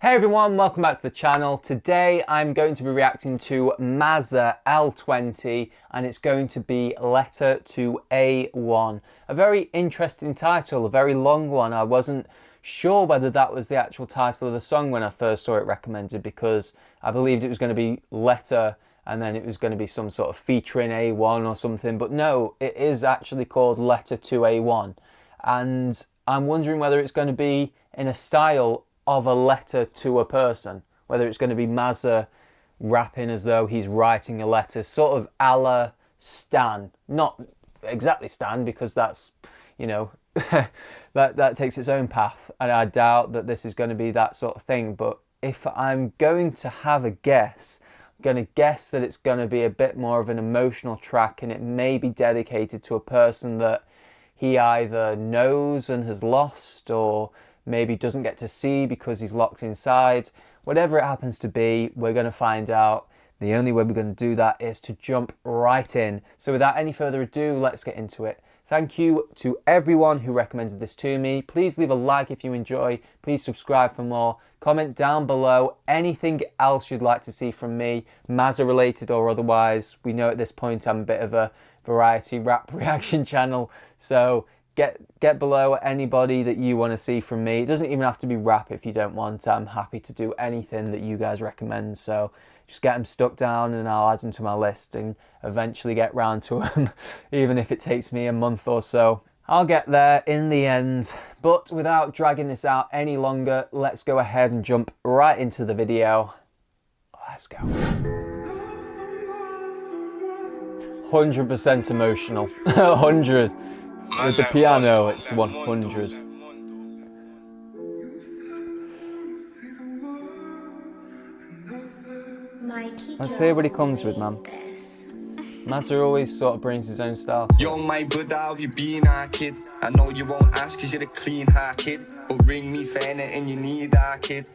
Hey everyone, welcome back to the channel. Today I'm going to be reacting to Mazza L20 and it's going to be Letter to A1. A very interesting title, a very long one. I wasn't sure whether that was the actual title of the song when I first saw it recommended, because I believed it was going to be Letter and then it was going to be some sort of featuring A1 or something, but no, it is actually called Letter to A1. And I'm wondering whether it's going to be in a style of a letter to a person, whether it's going to be Mazza rapping as though he's writing a letter, sort of a la Stan. Not exactly Stan, because that's, you know, that takes its own path, and I doubt that this is going to be that sort of thing. But if I'm going to have a guess, I'm going to guess that it's going to be a bit more of an emotional track, and it may be dedicated to a person that he either knows and has lost, or maybe doesn't get to see because he's locked inside. Whatever it happens to be, we're going to find out. The only way we're going to do that is to jump right in. So without any further ado, let's get into it. Thank you to everyone who recommended this to me. Please leave a like if you enjoy. Please subscribe for more. Comment down below anything else you'd like to see from me, Mazza related or otherwise. We know at this point I'm a bit of a variety rap reaction channel, so get below anybody that you want to see from me. It doesn't even have to be rap if you don't want. I'm happy to do anything that you guys recommend. So just get them stuck down and I'll add them to my list and eventually get round to them, even if it takes me a month or so. I'll get there in the end. But without dragging this out any longer, let's go ahead and jump right into the video. Let's go. 100% emotional. 100. With the piano, it's 100. Let's hear what he comes with, man. Mazza always sort of brings his own style to it. Yo, my brother, how you been, kid? I know you won't ask cause you're a clean heart, kid. But ring me for anything you need, kid.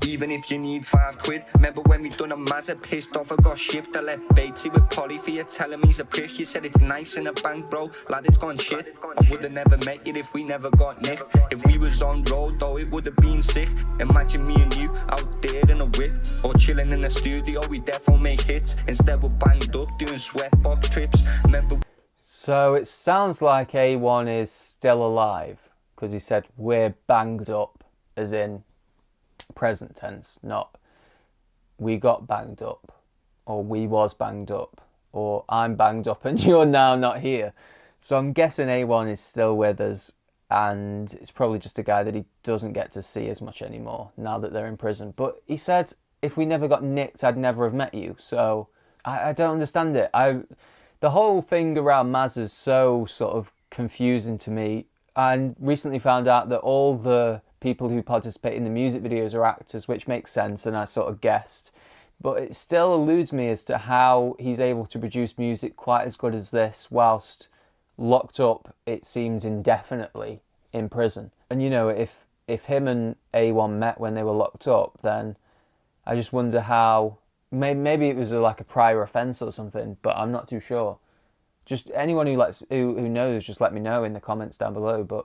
Even if you need £5. Remember when we done a Mazza, pissed off, I got shipped. I left Batesy with Polly for you, telling me he's a prick. You said it's nice in a bank, bro. Lad, it's gone shit. I would've never met you if we never got nicked. If we was on road, though, it would've been sick. Imagine me and you out there in a whip, or chilling in the studio, we defo make hits. Instead we're banged up doing sweatbox trips. Remember. So it sounds like A1 is still alive, because he said we're banged up, as in present tense, not we got banged up, or we was banged up, or I'm banged up and you're now not here. So I'm guessing A1 is still with us, and it's probably just a guy that he doesn't get to see as much anymore now that they're in prison. But he said, if we never got nicked, I'd never have met you. So I don't understand it. The whole thing around Mazza is so sort of confusing to me. I recently found out that all the people who participate in the music videos are actors, which makes sense, and I sort of guessed. But it still eludes me as to how he's able to produce music quite as good as this whilst locked up, it seems, indefinitely in prison. And you know, if him and A1 met when they were locked up, then I just wonder how, maybe it was like a prior offence or something, but I'm not too sure. Just anyone who knows, just let me know in the comments down below. But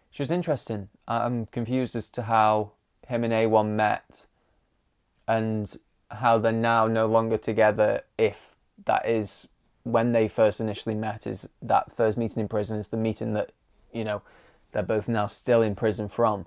it's just interesting. I'm confused as to how him and A1 met and how they're now no longer together, if that is when they first initially met, is that first meeting in prison is the meeting that, you know, they're both now still in prison from.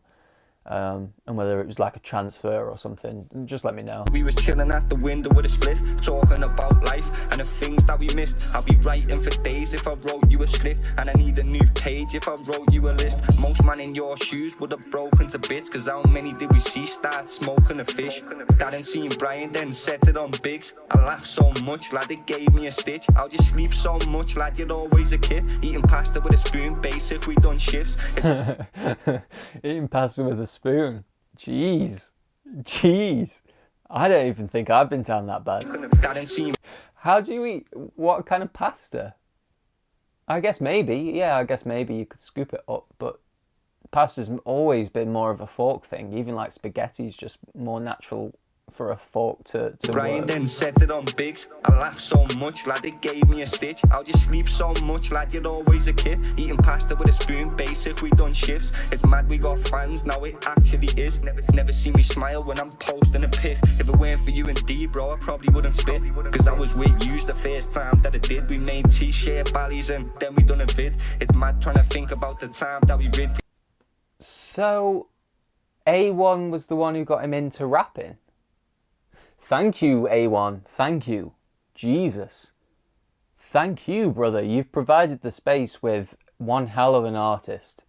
And whether it was like a transfer or something, just let me know. We was chilling at the window with a split, talking about life and the things that we missed. I'll be writing for days if I wrote you a script, and I need a new page if I wrote you a list. Most man in your shoes would have broken to bits, cause how many did we see start smoking a fish? Dad and seeing Brian then set it on Biggs. I laughed so much, lad, it gave me a stitch. How'd you sleep so much, lad, you're always a kid. Eating pasta with a spoon, basic, we done shifts. Eating pasta with a spoon. Jeez. I don't even think I've been down that bad. How do you eat? What kind of pasta? I guess maybe you could scoop it up, but pasta's always been more of a fork thing. Even like spaghetti's just more natural for a fork to Brian work. then set it on Biggs. I laughed so much, lad, it gave me a stitch. How'd you sleep so much, lad, you're always a kid. Eating pasta with a spoon, basic, we done shifts. It's mad we got fans, now it actually is. Never see me smile when I'm posting a pic. If it weren't for you and D, bro, I probably wouldn't spit. Cause I was with yous the first time that I did. We made t-shirt ballies and then we done a vid. It's mad trying to think about the time that we rid. So, A1 was the one who got him into rapping? Thank you, A1. Thank you. Jesus. Thank you, brother. You've provided the space with one hell of an artist.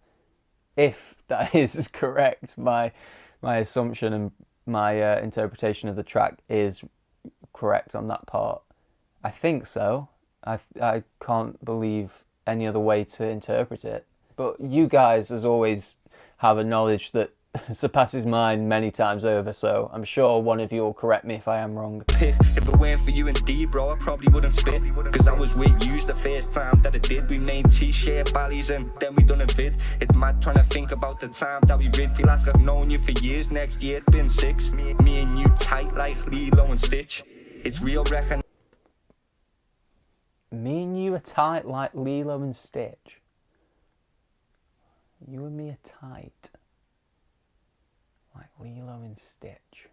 If that is correct, my assumption and my interpretation of the track is correct on that part. I think so. I can't believe any other way to interpret it. But you guys, as always, have a knowledge that surpasses mine many times over, so I'm sure one of you will correct me if I am wrong. If it weren't for you and D, bro, I probably wouldn't spit. Cause I was with yous the first time that I did. We made t-shirt ballies and then we done a vid. It's mad trying to think about the time that we rid. Feel like I've known you for years, next year it's been 6. Me and you tight like Lilo and Stitch. It's real reckon. Me and you are tight like Lilo and Stitch. You and me are tight like Lilo and Stitch.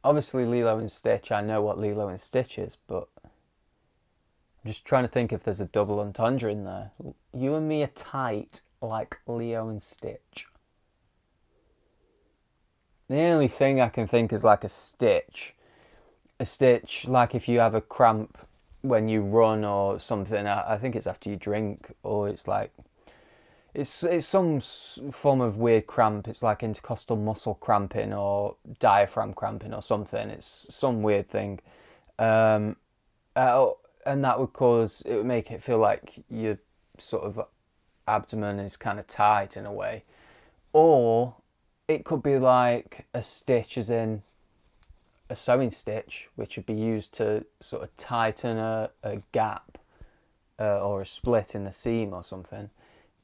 Obviously Lilo and Stitch, I know what Lilo and Stitch is, but I'm just trying to think if there's a double entendre in there. You and me are tight like Leo and Stitch. The only thing I can think is like a stitch. A stitch, like if you have a cramp when you run or something. I think it's after you drink, or it's like it's some form of weird cramp. It's like intercostal muscle cramping or diaphragm cramping or something. It's some weird thing, and that would it would make it feel like your sort of abdomen is kind of tight in a way. Or it could be like a stitch, as in a sewing stitch, which would be used to sort of tighten a gap or a split in the seam or something.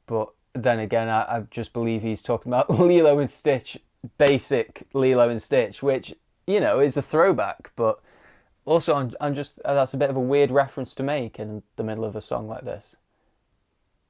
But then again, I just believe he's talking about Lilo and Stitch, basic Lilo and Stitch, which, you know, is a throwback. But also, I'm just, that's a bit of a weird reference to make in the middle of a song like this.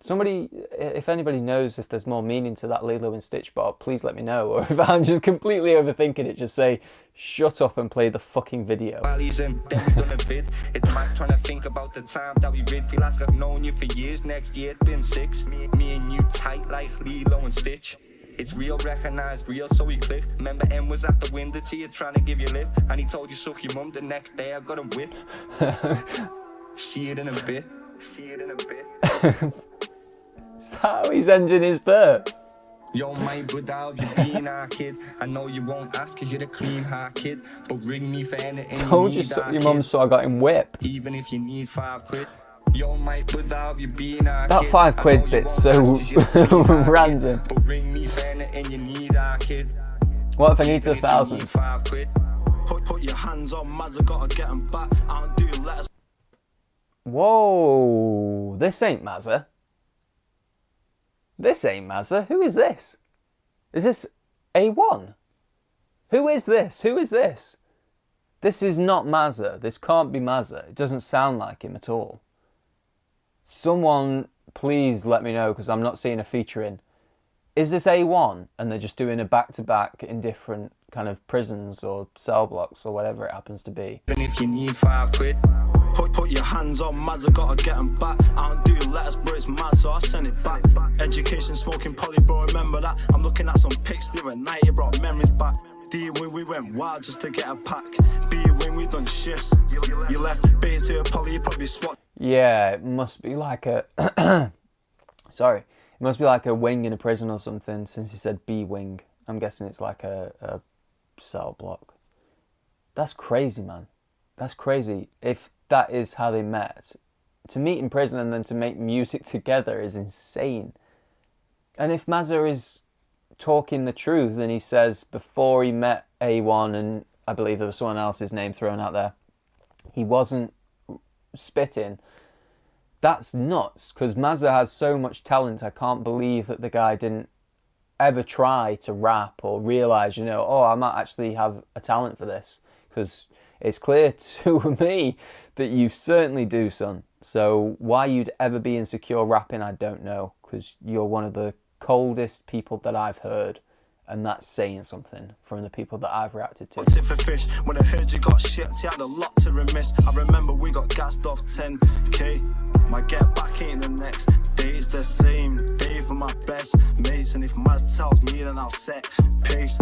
Somebody, if anybody knows if there's more meaning to that Lilo and Stitch bop, please let me know. Or if I'm just completely overthinking it, just say, shut up and play the fucking video. It's mad trying to think about the time that we rid. Feel like I've known you for years, next year it's been 6. Me and you tight like Lilo and Stitch. It's real, recognized real, so we clicked. Remember M was at the window to you trying to give you lip, and he told you suck your mum. The next day I got him whipped. See it in a bit. Is that how he's ending his verse? Yo, my brother, how you been, our kid? I know you won't ask cause you're a clean heart kid, but ring me for anything. Told you suck your mum, so I got him whipped. Even if you need 5 quid. Yo, my brother, how you been, our that kid? 5 quid bit's so random. But ring me for anything you need, our kid. What if I need 1,000? 5 quid. Put your hands on Mazza, gotta get him back. I don't do letters. Whoa, this ain't Mazza. This ain't Mazza. Who is this? Is this A1? Who is this? Who is this? This is not Mazza. This can't be Mazza. It doesn't sound like him at all. Someone please let me know, because I'm not seeing a featuring. Is this A1 and they're just doing a back-to-back in different kind of prisons or cell blocks or whatever it happens to be? Even if you need 5 quid. Put your hands on Mazza, gotta get him back. I don't do letters, bro, it's mad, so I send it back. Education, smoking poly, bro, remember that. I'm looking at some pics the other night, it brought memories back. D when we went wild just to get a pack. B when we done shifts. You left base here, poly, you probably swat. Yeah, it must be like a... Sorry. It must be like a wing in a prison or something, since he said B wing. I'm guessing it's like a cell block. That's crazy, man. That's crazy. If that is how they met, to meet in prison and then to make music together is insane. And if Mazza is talking the truth and he says before he met A1, and I believe there was someone else's name thrown out there, he wasn't spitting, that's nuts, because Mazza has so much talent. I can't believe that the guy didn't ever try to rap or realise, you know, oh, I might actually have a talent for this, because it's clear to me that you certainly do, son. So why you'd ever be insecure rapping, I don't know, because you're one of the coldest people that I've heard, and that's saying something from the people that I've reacted to. Tip for fish. When I heard you got shipped, you had a lot to remiss. I remember we got gassed off 10k. My get back ain't the next day, it's the same day for my best mates. And if Maz tells me, then I'll set pace.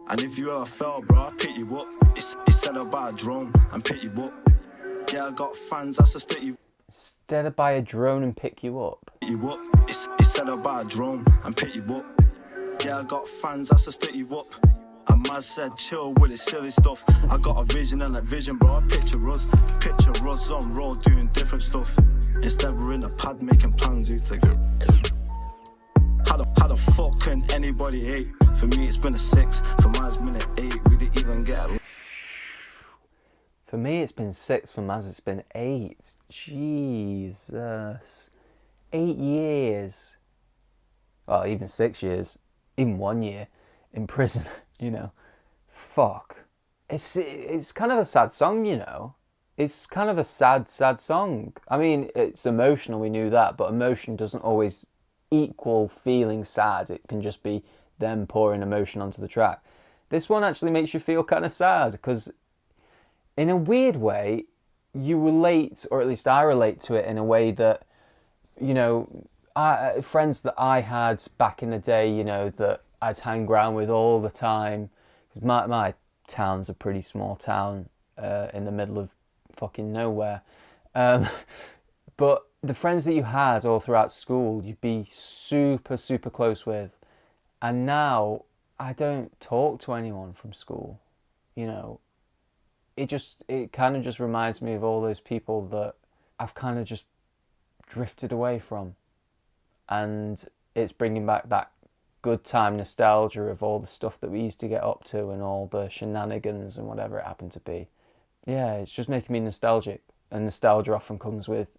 And if you ever fell, bro, I'll pick you up. It's set up by a drone and pick you up. Yeah, I got fans, that's a stick you. Instead of buy a drone and pick you up. You up. It's set up by a drone and pick you up. Yeah, I got fans, that's a stick you up. And Maz said chill with his silly stuff. I got a vision and a vision, bro. Picture us on road doing different stuff. Instead we're in a pad making plans who to get. How the fuck can anybody hate? For me it's been a 6, for Maz been an 8. We didn't even get a... For me it's been 6, for Maz it's been 8. Jesus. 8 years. Well, even 6 years. Even 1 year in prison, you know. Fuck. It's kind of a sad song, you know. It's kind of a sad song. I mean, it's emotional, we knew that, but emotion doesn't always equal feeling sad. It can just be them pouring emotion onto the track. This one actually makes you feel kind of sad, because in a weird way, you relate, or at least I relate to it in a way that, you know, friends that I had back in the day, you know, that I'd hang around with all the time. Because my town's a pretty small town in the middle of fucking nowhere. But the friends that you had all throughout school, you'd be super, super close with. And now I don't talk to anyone from school, you know. It kind of just reminds me of all those people that I've kind of just drifted away from. And it's bringing back that good time nostalgia of all the stuff that we used to get up to and all the shenanigans and whatever it happened to be. Yeah, it's just making me nostalgic. And nostalgia often comes with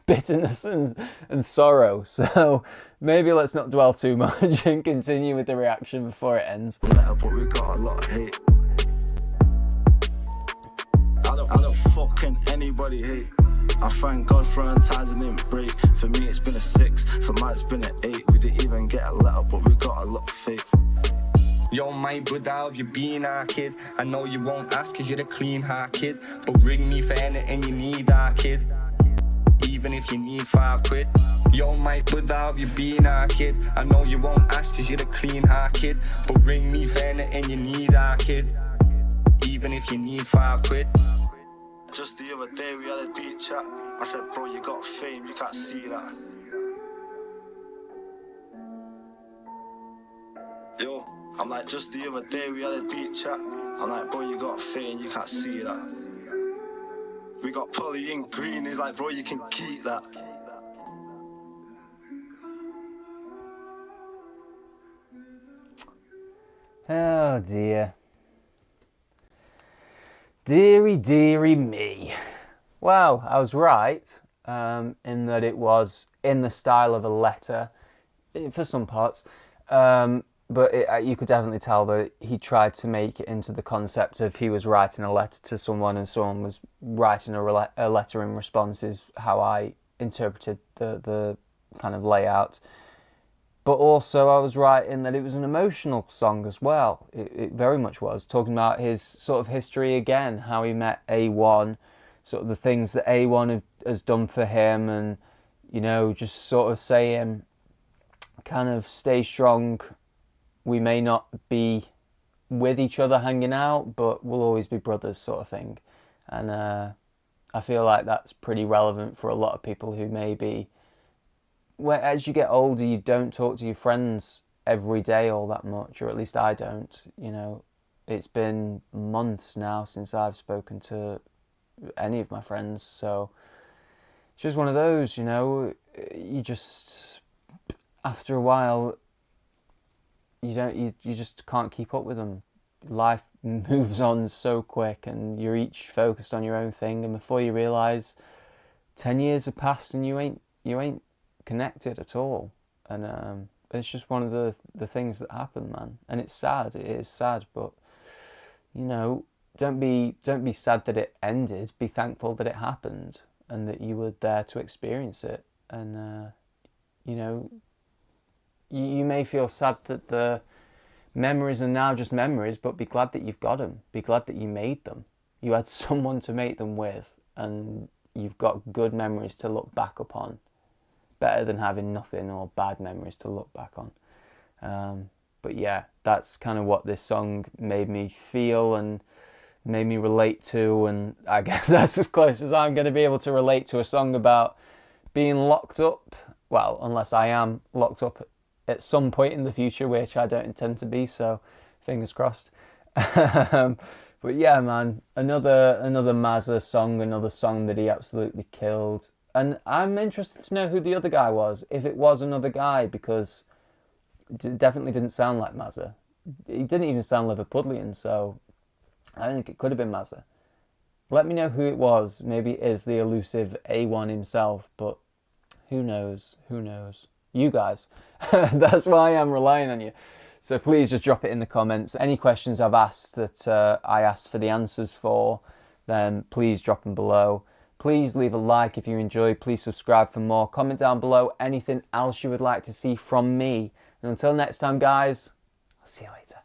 bitterness and sorrow. So maybe let's not dwell too much and continue with the reaction before it ends. But we got a lot of hate. I don't fucking anybody hate. I thank God for Untitled and didn't break. For me it's been a 6, for Maz it's been an 8. We didn't even get a letter, but we got a lot of faith. Yo, my brother, how have you been, our kid? I know you won't ask cause you're a clean heart kid, but ring me for anything you need, our kid. Even if you need 5 quid. Yo, my brother, how have you been, our kid? I know you won't ask cause you're a clean heart kid, but ring me for anything you need, our kid. Even if you need 5 quid. Just the other day we had a deep chat. I said, bro, you got fame, you can't see that. Yo, I'm like, just the other day we had a deep chat. I'm like, bro, you got fame, you can't see that. We got Polly in green, he's like, bro, you can keep that. Oh dear. Deary me. Well, I was right in that it was in the style of a letter for some parts, but you could definitely tell that he tried to make it into the concept of he was writing a letter to someone and someone was writing a letter in response, is how I interpreted the kind of layout. But also I was right in that it was an emotional song as well. It very much was, talking about his sort of history again, how he met A1, sort of the things that A1 has done for him, and, you know, just sort of saying, kind of stay strong. We may not be with each other hanging out, but we'll always be brothers, sort of thing. And I feel like that's pretty relevant for a lot of people who maybe, as you get older, you don't talk to your friends every day all that much, or at least I don't. You know, it's been months now since I've spoken to any of my friends, so it's just one of those, you know, you just, after a while, you just can't keep up with them. Life moves on so quick and you're each focused on your own thing, and before you realise, 10 years have passed and you ain't connected at all. And It's just one of the things that happen, man. And it's sad. It is sad, but you know, don't be sad that it ended. Be thankful that it happened and that you were there to experience it. And you know, you may feel sad that the memories are now just memories, but be glad that you've got them. Be glad that you made them. You had someone to make them with, and you've got good memories to look back upon. Better than having nothing or bad memories to look back on. But yeah, that's kind of what this song made me feel and made me relate to, and I guess that's as close as I'm going to be able to relate to a song about being locked up. Well, unless I am locked up at some point in the future, which I don't intend to be, so fingers crossed. But yeah, man, another Mazza song, another song that he absolutely killed. And I'm interested to know who the other guy was, if it was another guy, because it definitely didn't sound like Mazza. He didn't even sound Liverpudlian, so I don't think it could have been Mazza. Let me know who it was. Maybe it is the elusive A1 himself, but who knows? Who knows? You guys. That's why I'm relying on you. So please just drop it in the comments. Any questions I've asked that I asked for the answers for, then please drop them below. Please leave a like if you enjoyed. Please subscribe for more. Comment down below anything else you would like to see from me. And until next time, guys, I'll see you later.